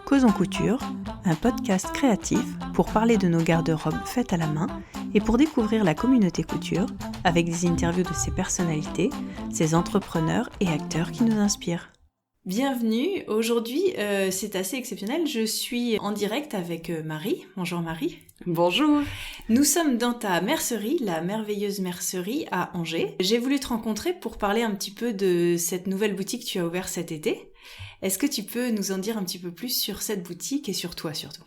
Causons Couture, un podcast créatif pour parler de nos garde-robes faites à la main et pour découvrir la communauté couture avec des interviews de ses personnalités, ses entrepreneurs et acteurs qui nous inspirent. Bienvenue, aujourd'hui c'est assez exceptionnel, je suis en direct avec Marie. Bonjour Marie. Bonjour. Nous sommes dans ta mercerie, la merveilleuse mercerie à Angers. J'ai voulu te rencontrer pour parler un petit peu de cette nouvelle boutique que tu as ouverte cet été. Est-ce que tu peux nous en dire un petit peu plus sur cette boutique et sur toi surtout ?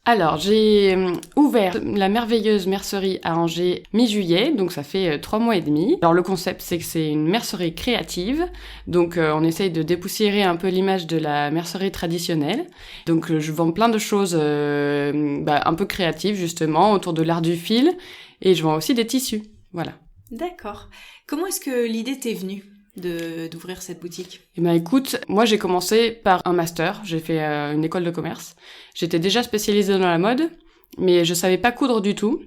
Alors, j'ai ouvert la merveilleuse mercerie à Angers mi-juillet, donc ça fait 3 mois et demi. Alors le concept, c'est que c'est une mercerie créative, donc on essaye de dépoussiérer un peu l'image de la mercerie traditionnelle. Donc je vends plein de choses un peu créatives justement, autour de l'art du fil, et je vends aussi des tissus, voilà. D'accord. Comment est-ce que l'idée t'est venue d'ouvrir cette boutique? Eh ben écoute, moi j'ai commencé par un master, j'ai fait une école de commerce. J'étais déjà spécialisée dans la mode, mais je savais pas coudre du tout.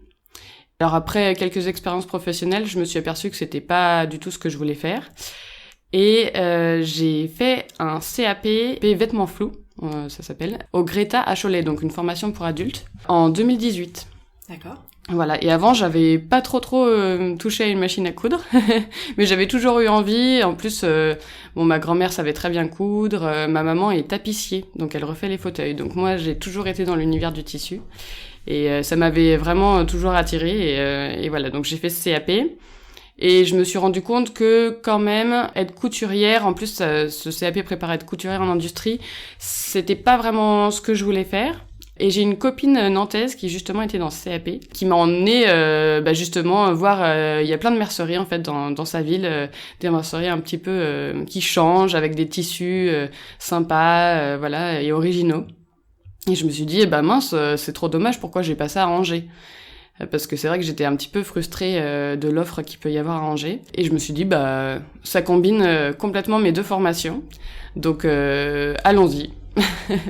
Alors après quelques expériences professionnelles, je me suis aperçue que c'était pas du tout ce que je voulais faire. Et j'ai fait un CAP vêtements flous, ça s'appelle, au Greta à Cholet, donc une formation pour adultes, en 2018. D'accord. Voilà, et avant j'avais pas trop touché à une machine à coudre, mais j'avais toujours eu envie. En plus, ma grand-mère savait très bien coudre, ma maman est tapissier, donc elle refait les fauteuils. Donc moi j'ai toujours été dans l'univers du tissu, et ça m'avait vraiment toujours attirée, et voilà, donc j'ai fait ce CAP. Et je me suis rendu compte que quand même être couturière, en plus ce CAP prépare à être couturière en industrie, c'était pas vraiment ce que je voulais faire. Et j'ai une copine nantaise qui justement était dans ce CAP, qui m'a emmenée justement voir, il y a plein de merceries en fait dans sa ville, des merceries un petit peu qui changent avec des tissus sympas, voilà, et originaux. Et je me suis dit mince, c'est trop dommage, pourquoi j'ai pas ça à Angers ? Parce que c'est vrai que j'étais un petit peu frustrée de l'offre qu'il peut y avoir à Angers. Et je me suis dit ça combine complètement mes deux formations. Donc allons-y.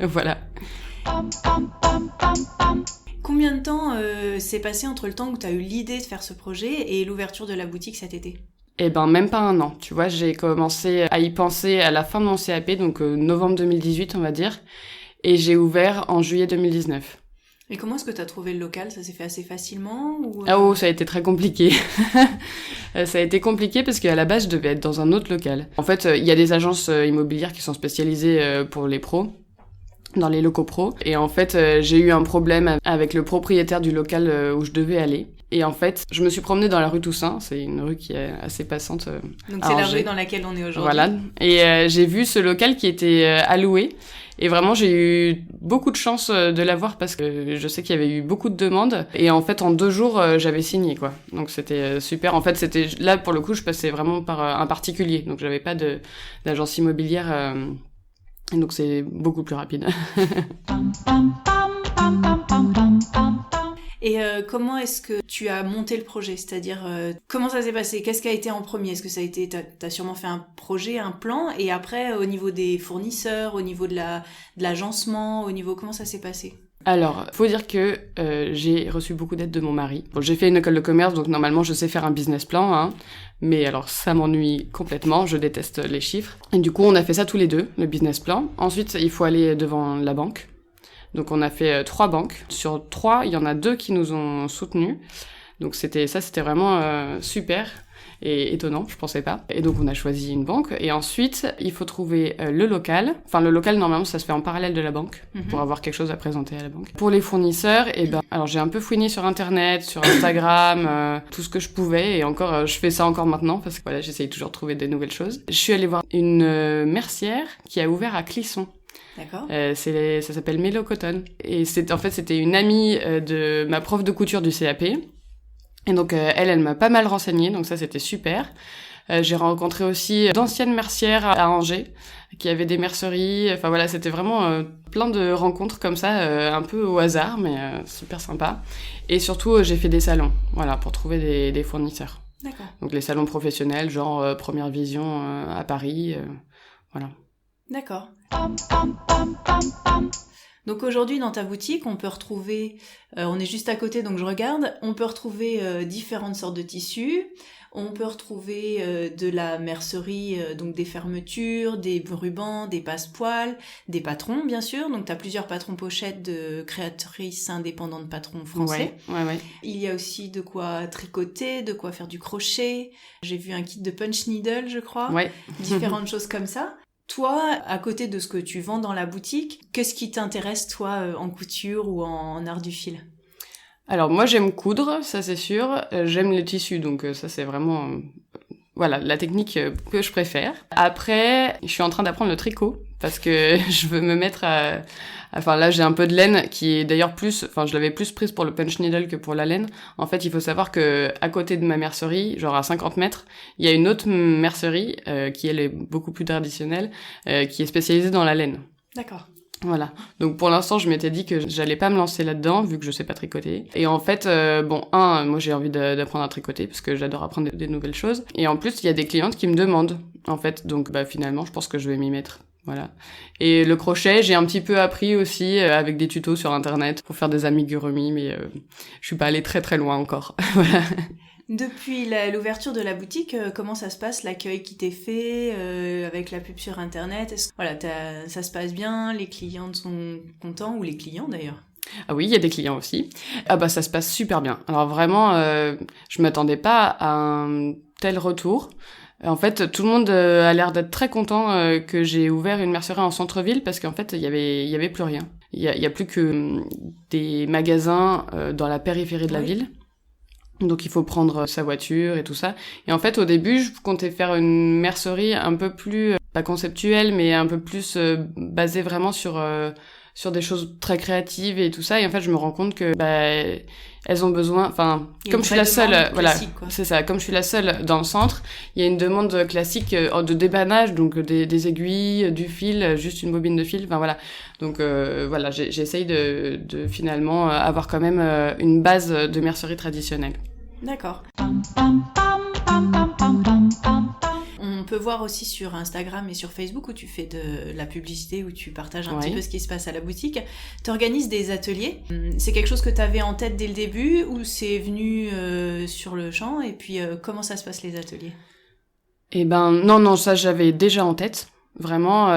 Voilà. Combien de temps s'est passé entre le temps où tu as eu l'idée de faire ce projet et l'ouverture de la boutique cet été ? Même pas un an. Tu vois, j'ai commencé à y penser à la fin de mon CAP, donc novembre 2018, on va dire. Et j'ai ouvert en juillet 2019. Et comment est-ce que tu as trouvé le local ? Ça s'est fait assez facilement ou... ça a été très compliqué. Ça a été compliqué parce qu'à la base, je devais être dans un autre local. En fait, il y a des agences immobilières qui sont spécialisées pour les pros, dans les locaux pros. Et en fait, j'ai eu un problème avec le propriétaire du local où je devais aller. Et en fait, je me suis promenée dans la rue Toussaint, c'est une rue qui est assez passante Donc c'est la rue dans laquelle on est aujourd'hui. Voilà. Et j'ai vu ce local qui était à louer. Et vraiment, j'ai eu beaucoup de chance de l'avoir parce que je sais qu'il y avait eu beaucoup de demandes. Et en fait, en 2 jours, j'avais signé, quoi. Donc c'était super. En fait, c'était là, pour le coup, je passais vraiment par un particulier. Donc j'avais pas d'agence immobilière... Donc c'est beaucoup plus rapide. Et comment est-ce que tu as monté le projet ? C'est-à-dire, comment ça s'est passé ? Qu'est-ce qui a été en premier ? Est-ce que ça a été... T'as sûrement fait un projet, un plan, et après, au niveau des fournisseurs, au niveau de l'agencement, au niveau... Comment ça s'est passé ? Alors, faut dire que j'ai reçu beaucoup d'aide de mon mari. Bon, j'ai fait une école de commerce, donc normalement je sais faire un business plan, hein. Mais alors ça m'ennuie complètement, je déteste les chiffres. Et du coup, on a fait ça tous les deux, le business plan. Ensuite, il faut aller devant la banque. Donc on a fait 3 banques. Sur 3, il y en a 2 qui nous ont soutenus. Donc c'était vraiment super et étonnant, je pensais pas. Et donc on a choisi une banque. Et ensuite, il faut trouver le local. Enfin, le local, normalement, ça se fait en parallèle de la banque, pour avoir quelque chose à présenter à la banque. Pour les fournisseurs, alors j'ai un peu fouiné sur Internet, sur Instagram, tout ce que je pouvais. Et encore, je fais ça encore maintenant, parce que voilà, j'essaye toujours de trouver des nouvelles choses. Je suis allée voir une mercière qui a ouvert à Clisson. D'accord. Ça s'appelle Mélo Cotton. Et c'était une amie de ma prof de couture du CAP. Et donc elle m'a pas mal renseignée, donc ça c'était super. J'ai rencontré aussi d'anciennes mercières à Angers qui avaient des merceries. Enfin voilà, c'était vraiment plein de rencontres comme ça, un peu au hasard, mais super sympa. Et surtout, j'ai fait des salons, voilà, pour trouver des fournisseurs. D'accord. Donc les salons professionnels, genre Première Vision à Paris, voilà. D'accord. Donc aujourd'hui dans ta boutique, on peut retrouver, on est juste à côté donc je regarde, on peut retrouver différentes sortes de tissus, on peut retrouver de la mercerie, donc des fermetures, des rubans, des passepoils, des patrons bien sûr, donc tu as plusieurs patrons pochettes de créatrices indépendantes patrons français. Ouais. Il y a aussi de quoi tricoter, de quoi faire du crochet, j'ai vu un kit de punch needle je crois, différentes choses comme ça. Toi, à côté de ce que tu vends dans la boutique, qu'est-ce qui t'intéresse, toi, en couture ou en art du fil ? Alors, moi, j'aime coudre, ça c'est sûr. J'aime les tissus, donc ça c'est vraiment... voilà, la technique que je préfère. Après, je suis en train d'apprendre le tricot, parce que je veux me mettre à... Enfin, là, j'ai un peu de laine qui est d'ailleurs plus... Enfin, je l'avais plus prise pour le punch needle que pour la laine. En fait, il faut savoir que à côté de ma mercerie, genre à 50 mètres, il y a une autre mercerie qui, elle, est beaucoup plus traditionnelle, qui est spécialisée dans la laine. D'accord. Voilà. Donc, pour l'instant, je m'étais dit que j'allais pas me lancer là-dedans, vu que je sais pas tricoter. Et en fait, moi, j'ai envie d'apprendre à tricoter, parce que j'adore apprendre des nouvelles choses. Et en plus, il y a des clientes qui me demandent, en fait. Donc, finalement, je pense que je vais m'y mettre. Voilà. Et le crochet, j'ai un petit peu appris aussi avec des tutos sur internet pour faire des amigurumi, mais je suis pas allée très très loin encore. Voilà. Depuis l'ouverture de la boutique, comment ça se passe, l'accueil qui t'est fait avec la pub sur internet? Voilà, ça se passe bien, les clientes sont contents, ou les clients d'ailleurs? Ah oui, il y a des clients aussi. Ah bah ça se passe super bien. Alors vraiment, je m'attendais pas à un tel retour. En fait, tout le monde a l'air d'être très content que j'ai ouvert une mercerie en centre-ville, parce qu'en fait, il y avait plus rien. Il y a plus que des magasins dans la périphérie de la ville. Donc il faut prendre sa voiture et tout ça. Et en fait, au début, je comptais faire une mercerie un peu plus, pas conceptuelle, mais un peu plus basée vraiment sur des choses très créatives et tout ça. Et en fait, je me rends compte que elles ont besoin, enfin, comme je suis la seule, voilà, c'est ça, comme je suis la seule dans le centre, il y a une demande classique de débannage, donc des aiguilles, du fil, juste une bobine de fil, enfin voilà. Donc voilà, j'essaye de finalement avoir quand même une base de mercerie traditionnelle. D'accord. On peut voir aussi sur Instagram et sur Facebook où tu fais de la publicité, où tu partages un petit peu ce qui se passe à la boutique. Tu organises des ateliers. C'est quelque chose que tu avais en tête dès le début, ou c'est venu sur le champ? Et puis comment ça se passe, les ateliers? Non, ça j'avais déjà en tête. Vraiment,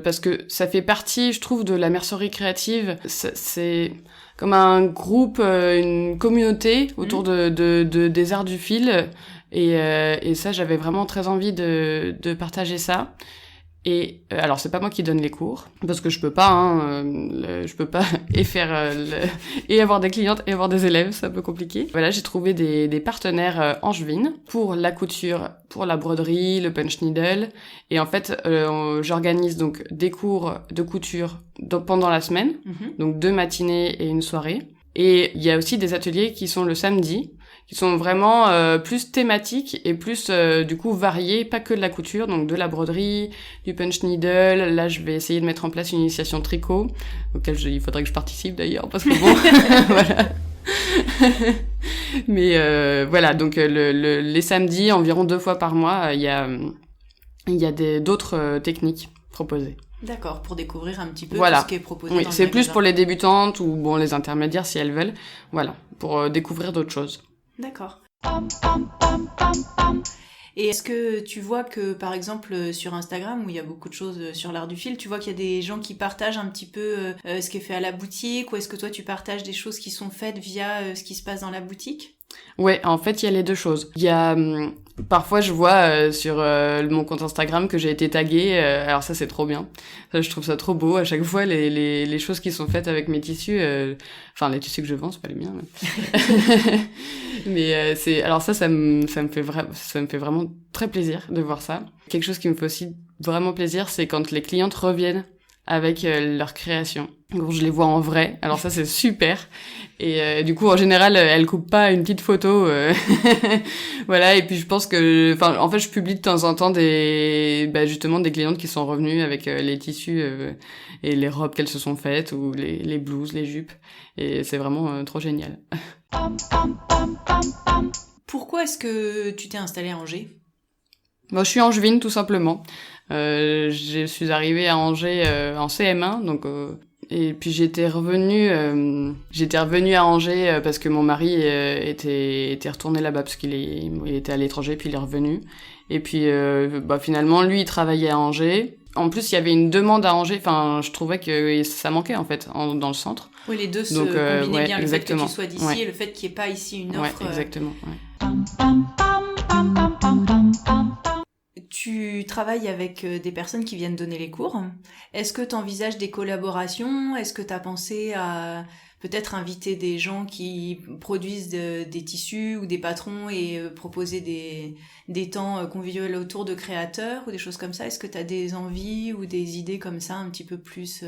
parce que ça fait partie, je trouve, de la mercerie créative. C'est comme un groupe, une communauté autour des arts du fil. Et ça, j'avais vraiment très envie de partager ça. Et alors, c'est pas moi qui donne les cours, parce que je peux pas, je peux pas et faire et avoir des clientes et avoir des élèves, c'est un peu compliqué. Voilà, j'ai trouvé des partenaires angevines pour la couture, pour la broderie, le punch needle. Et en fait, j'organise donc des cours de couture pendant la semaine, donc 2 matinées et une soirée. Et il y a aussi des ateliers qui sont le samedi, qui sont vraiment plus thématiques et plus du coup variés, pas que de la couture, donc de la broderie, du punch needle. Là, je vais essayer de mettre en place une initiation tricot, auquel il faudrait que je participe d'ailleurs, parce que bon, voilà. Mais voilà, donc les samedis, environ 2 fois par mois, il y a d'autres techniques proposées. D'accord, pour découvrir un petit peu tout ce qui est proposé. Oui, c'est plus pour les débutantes ou les intermédiaires si elles veulent. Voilà, pour découvrir d'autres choses. D'accord. Et est-ce que tu vois que, par exemple, sur Instagram, où il y a beaucoup de choses sur l'art du fil, tu vois qu'il y a des gens qui partagent un petit peu ce qui est fait à la boutique, ou est-ce que toi tu partages des choses qui sont faites via ce qui se passe dans la boutique? Ouais, en fait, il y a les deux choses. Il y a parfois je vois sur mon compte Instagram que j'ai été taguée. Alors ça, c'est trop bien. Ça, je trouve ça trop beau. À chaque fois, les choses qui sont faites avec mes tissus, enfin les tissus que je vends, c'est pas les miens. Mais ça me fait vraiment très plaisir de voir ça. Quelque chose qui me fait aussi vraiment plaisir, c'est quand les clientes reviennent avec leur création. Quand je les vois en vrai, alors ça c'est super. Et du coup en général elles coupent pas une petite photo, voilà. Et puis je pense que, en fait je publie de temps en temps justement des clientes qui sont revenues avec les tissus et les robes qu'elles se sont faites, ou les blouses, les jupes. Et c'est vraiment trop génial. Pourquoi est-ce que tu t'es installée à Angers? Moi, je suis angevine, tout simplement. Je suis arrivée à Angers en CM1, donc Et puis j'étais revenue à Angers parce que mon mari était retourné là-bas parce il était à l'étranger, puis il est revenu. Et puis finalement, lui, il travaillait à Angers. En plus, il y avait une demande à Angers. Enfin, je trouvais que ça manquait en fait dans le centre. Oui, les deux se combinaient bien. Le exactement. fait que tu sois d'ici et le fait qu'il n'y ait pas ici une offre. Ouais, exactement. Ouais. Tu travailles avec des personnes qui viennent donner les cours. Est-ce que tu envisages des collaborations ? Est-ce que tu as pensé à peut-être inviter des gens qui produisent des tissus ou des patrons et proposer des temps conviviaux autour de créateurs ou des choses comme ça ? Est-ce que tu as des envies ou des idées comme ça un petit peu plus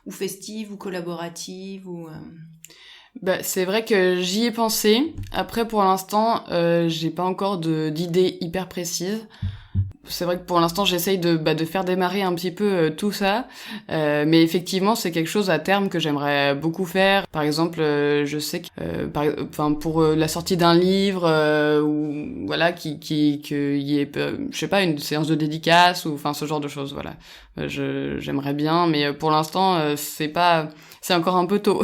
ou festives ou collaboratives ou c'est vrai que j'y ai pensé. Après, pour l'instant, j'ai pas encore d'idées hyper précises. C'est vrai que pour l'instant, j'essaye de faire démarrer un petit peu tout ça. Mais effectivement, c'est quelque chose à terme que j'aimerais beaucoup faire. Par exemple, je sais que pour la sortie d'un livre ou voilà qu'il y ait je sais pas, une séance de dédicace ou enfin ce genre de choses, voilà. J'aimerais bien, mais pour l'instant, c'est encore un peu tôt.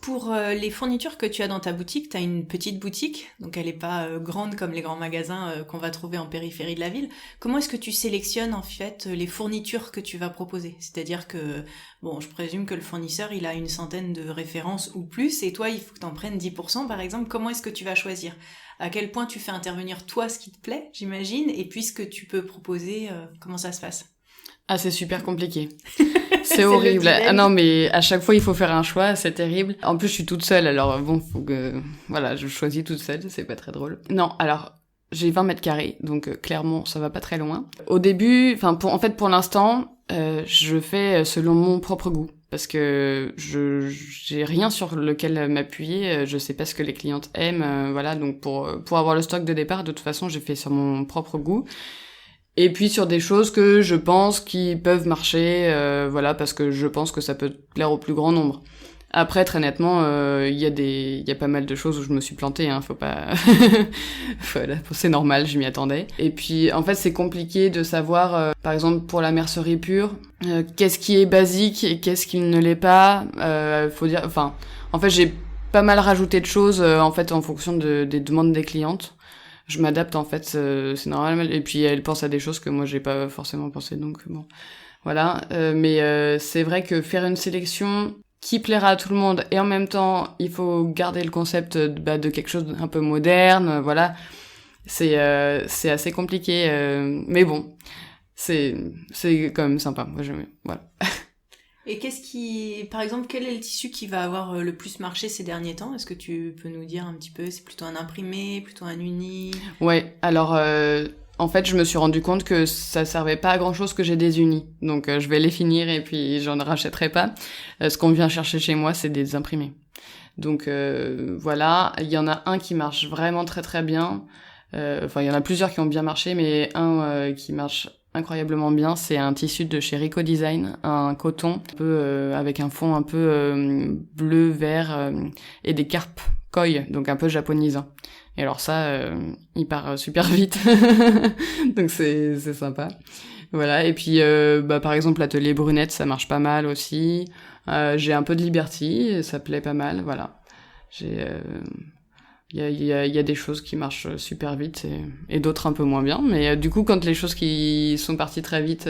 Pour les fournitures que tu as dans ta boutique, tu as une petite boutique, donc elle n'est pas grande comme les grands magasins qu'on va trouver en périphérie de la ville. Comment est-ce que tu sélectionnes en fait les fournitures que tu vas proposer ? C'est-à-dire que, je présume que le fournisseur, il a une centaine de références ou plus, et toi, il faut que tu en prennes 10% par exemple. Comment est-ce que tu vas choisir ? À quel point tu fais intervenir toi ce qui te plaît, j'imagine, et puis ce que tu peux proposer, comment ça se passe ? Ah, c'est super compliqué. C'est horrible. Ah non, mais à chaque fois, il faut faire un choix, c'est terrible. En plus, je suis toute seule, alors faut que... Voilà, je choisis toute seule, c'est pas très drôle. Non, alors, j'ai 20 mètres carrés, donc clairement, ça va pas très loin. Au début, pour l'instant, je fais selon mon propre goût. Parce que j'ai rien sur lequel m'appuyer, je sais pas ce que les clientes aiment, voilà. Donc pour avoir le stock de départ, de toute façon, j'ai fait sur mon propre goût. Et puis sur des choses que je pense qui peuvent marcher, voilà, parce que je pense que ça peut plaire au plus grand nombre. Après, très nettement, il y a pas mal de choses où je me suis plantée, hein, faut pas... Voilà, c'est normal, je m'y attendais. Et puis, en fait, c'est compliqué de savoir, par exemple, pour la mercerie pure, qu'est-ce qui est basique et qu'est-ce qui ne l'est pas. Faut dire... Enfin, en fait, j'ai pas mal rajouté de choses, en fait, en fonction des demandes des clientes. Je m'adapte, en fait, c'est normal. Et puis, elle pense à des choses que moi, j'ai pas forcément pensé, donc bon... Voilà, mais c'est vrai que faire une sélection qui plaira à tout le monde et en même temps il faut garder le concept de quelque chose d'un peu moderne, voilà, c'est assez compliqué, mais bon, c'est quand même sympa, moi j'aime, voilà. Et par exemple, quel est le tissu qui va avoir le plus marché ces derniers temps ? Est-ce que tu peux nous dire un petit peu, c'est plutôt un imprimé, plutôt un uni ? Ouais, alors en fait, je me suis rendu compte que ça servait pas à grand chose que j'ai des unis. Donc, je vais les finir et puis j'en rachèterai pas. Ce qu'on vient chercher chez moi, c'est des imprimés. Donc, voilà. Il y en a un qui marche vraiment très très bien. Enfin, il y en a plusieurs qui ont bien marché, mais un qui marche incroyablement bien, c'est un tissu de chez Rico Design, un coton, un peu, avec un fond un peu bleu, vert, et des carpes koi, donc un peu japonisant. Et alors ça, il part super vite, donc c'est sympa. Voilà, et puis par exemple l'atelier brunette, ça marche pas mal aussi. J'ai un peu de Liberty, ça plaît pas mal, voilà. Il y a des choses qui marchent super vite et d'autres un peu moins bien, mais du coup quand les choses qui sont parties très vite,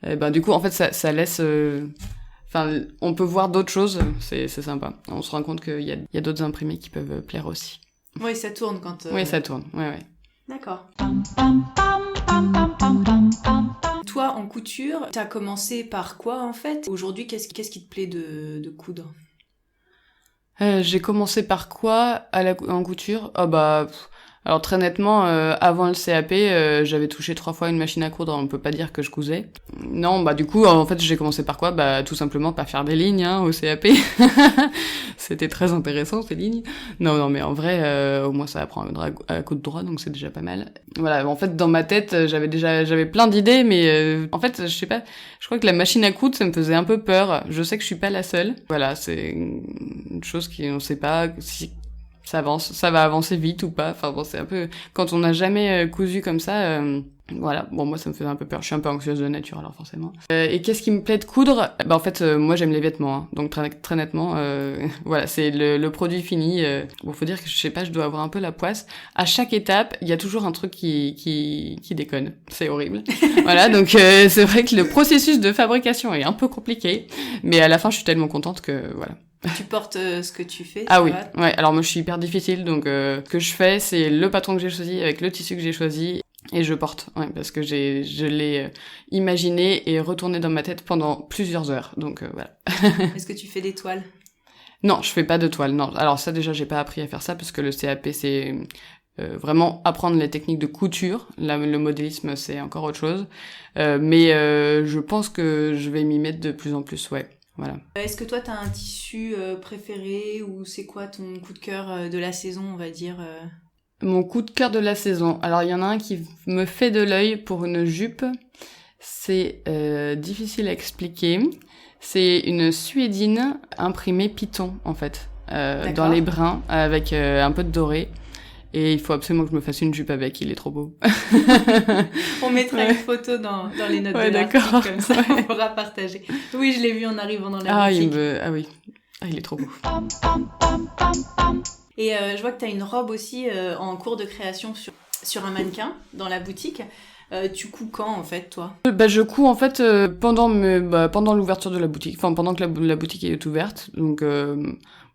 du coup en fait ça laisse... on peut voir d'autres choses, c'est sympa. On se rend compte qu'il y a d'autres imprimés qui peuvent plaire aussi. Oui, ça tourne quand... Oui, ça tourne, ouais. D'accord. Toi, en couture, t'as commencé par quoi, en fait ? Aujourd'hui, qu'est-ce qui te plaît de coudre ? J'ai commencé par quoi en couture ? Alors très nettement, avant le CAP, j'avais touché 3 fois une machine à coudre, on peut pas dire que je cousais. Non, du coup, en fait, j'ai commencé par quoi ? Tout simplement par faire des lignes, au CAP. C'était très intéressant, ces lignes. Non, mais en vrai, au moins ça apprend à coudre droit, donc c'est déjà pas mal. Voilà, en fait, dans ma tête, j'avais plein d'idées, mais en fait, je sais pas, je crois que la machine à coudre, ça me faisait un peu peur. Je sais que je suis pas la seule. Voilà, c'est une chose on sait pas si ça va avancer vite ou pas. Enfin bon, c'est un peu... Quand on n'a jamais cousu comme ça, Voilà, bon moi ça me faisait un peu peur, je suis un peu anxieuse de nature alors forcément. Et qu'est-ce qui me plaît de coudre ? En fait moi j'aime les vêtements, hein. Donc très nettement, voilà c'est le produit fini. Bon faut dire que je sais pas, je dois avoir un peu la poisse. À chaque étape il y a toujours un truc qui déconne, c'est horrible. Voilà donc c'est vrai que le processus de fabrication est un peu compliqué, mais à la fin je suis tellement contente que voilà. Tu portes ce que tu fais. Ah oui, ouais. Alors moi je suis hyper difficile, donc ce que je fais c'est le patron que j'ai choisi avec le tissu que j'ai choisi. Et je porte, ouais, parce que je l'ai imaginé et retourné dans ma tête pendant plusieurs heures, donc voilà. Est-ce que tu fais des toiles ? Non, je fais pas de toile, non. Alors ça déjà, j'ai pas appris à faire ça, parce que le CAP, c'est vraiment apprendre les techniques de couture. Là, le modélisme, c'est encore autre chose. Mais je pense que je vais m'y mettre de plus en plus, ouais. Voilà. Est-ce que toi, t'as un tissu préféré, ou c'est quoi ton coup de cœur de la saison, on va dire Mon coup de cœur de la saison. Alors, il y en a un qui me fait de l'œil pour une jupe. C'est difficile à expliquer. C'est une suédine imprimée Python, en fait. Dans les brins, avec un peu de doré. Et il faut absolument que je me fasse une jupe avec, il est trop beau. On mettra une photo dans les notes de l'article, comme ça on pourra partager. Oui, je l'ai vu en arrivant dans la boutique. Ah oui, il est trop beau. Et je vois que tu as une robe aussi en cours de création sur un mannequin dans la boutique. Tu couds quand en fait, toi ? Je couds en fait pendant l'ouverture de la boutique, enfin pendant que la boutique est ouverte. Donc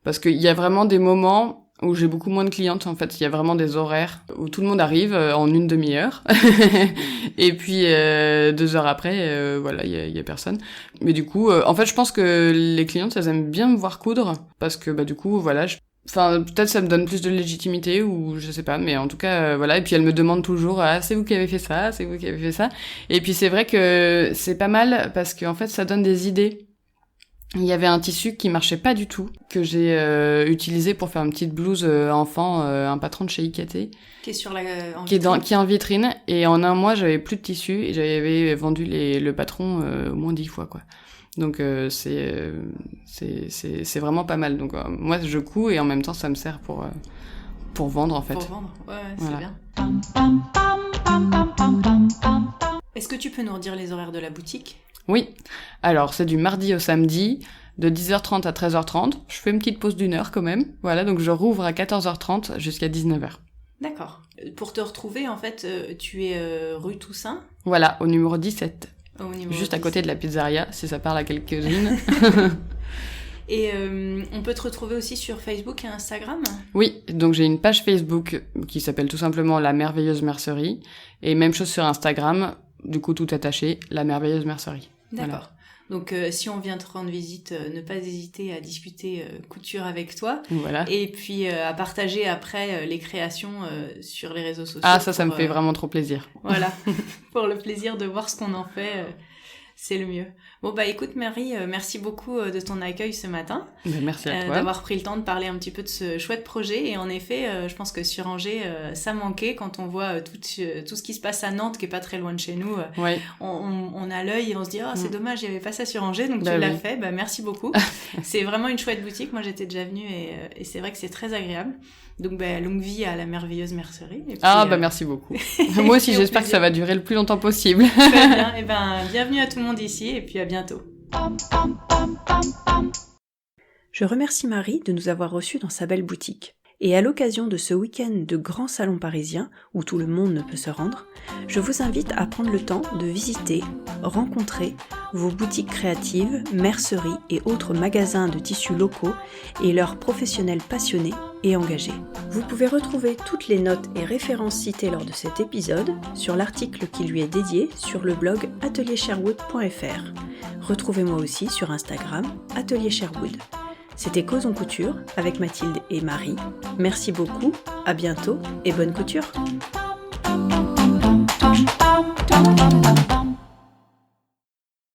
parce qu'il y a vraiment des moments où j'ai beaucoup moins de clientes. En fait, il y a vraiment des horaires où tout le monde arrive en une demi-heure et puis 2 heures après, voilà, il y a personne. Mais du coup, en fait, je pense que les clientes, elles aiment bien me voir coudre parce que du coup, voilà. Enfin, peut-être ça me donne plus de légitimité ou je sais pas, mais en tout cas, voilà. Et puis elle me demande toujours, ah, c'est vous qui avez fait ça, c'est vous qui avez fait ça. Et puis c'est vrai que c'est pas mal parce qu'en fait, ça donne des idées. Il y avait un tissu qui marchait pas du tout, que j'ai utilisé pour faire une petite blouse enfant, un patron de chez Ikaté. Qui est sur qui est en vitrine. Et en un mois, j'avais plus de tissu et j'avais vendu le patron au moins 10 fois, quoi. Donc c'est vraiment pas mal. Donc moi je couds et en même temps ça me sert pour vendre en fait. Pour vendre, ouais, voilà. C'est bien. Est-ce que tu peux nous redire les horaires de la boutique ? Oui. Alors c'est du mardi au samedi de 10h30 à 13h30. Je fais une petite pause d'1 heure quand même. Voilà, donc je rouvre à 14h30 jusqu'à 19h. D'accord. Pour te retrouver en fait, tu es rue Toussaint ? Voilà, au numéro 17. Juste à côté de la pizzeria, si ça parle à quelques-unes. Et on peut te retrouver aussi sur Facebook et Instagram ? Oui, donc j'ai une page Facebook qui s'appelle tout simplement La Merveilleuse Mercerie. Et même chose sur Instagram, du coup tout attaché, La Merveilleuse Mercerie. D'accord. Voilà. Donc si on vient te rendre visite, ne pas hésiter à discuter couture avec toi. Voilà. Et puis à partager après les créations sur les réseaux sociaux. Ah ça me fait vraiment trop plaisir. Voilà, pour le plaisir de voir ce qu'on en fait, c'est le mieux. Bon écoute Marie, merci beaucoup de ton accueil ce matin. Merci à toi. D'avoir pris le temps de parler un petit peu de ce chouette projet. Et en effet, je pense que sur Angers, ça manquait quand on voit tout ce qui se passe à Nantes, qui est pas très loin de chez nous. Ouais. On a l'œil et on se dit c'est dommage, il y avait pas ça sur Angers, donc tu l'as fait. Merci beaucoup. C'est vraiment une chouette boutique. Moi j'étais déjà venue et c'est vrai que c'est très agréable. Donc longue vie à la merveilleuse mercerie. Et puis, merci beaucoup. Moi aussi j'espère que ça va durer le plus longtemps possible. Très bien. Et bienvenue à tout le monde ici et puis à bientôt. Je remercie Marie de nous avoir reçus dans sa belle boutique. Et à l'occasion de ce week-end de grand salon parisien, où tout le monde ne peut se rendre, je vous invite à prendre le temps de visiter, rencontrer vos boutiques créatives, merceries et autres magasins de tissus locaux et leurs professionnels passionnés et engagés. Vous pouvez retrouver toutes les notes et références citées lors de cet épisode sur l'article qui lui est dédié sur le blog ateliersherwood.fr. Retrouvez-moi aussi sur Instagram, Atelier Sherwood. C'était Causons Couture avec Mathilde et Marie. Merci beaucoup, à bientôt et bonne couture.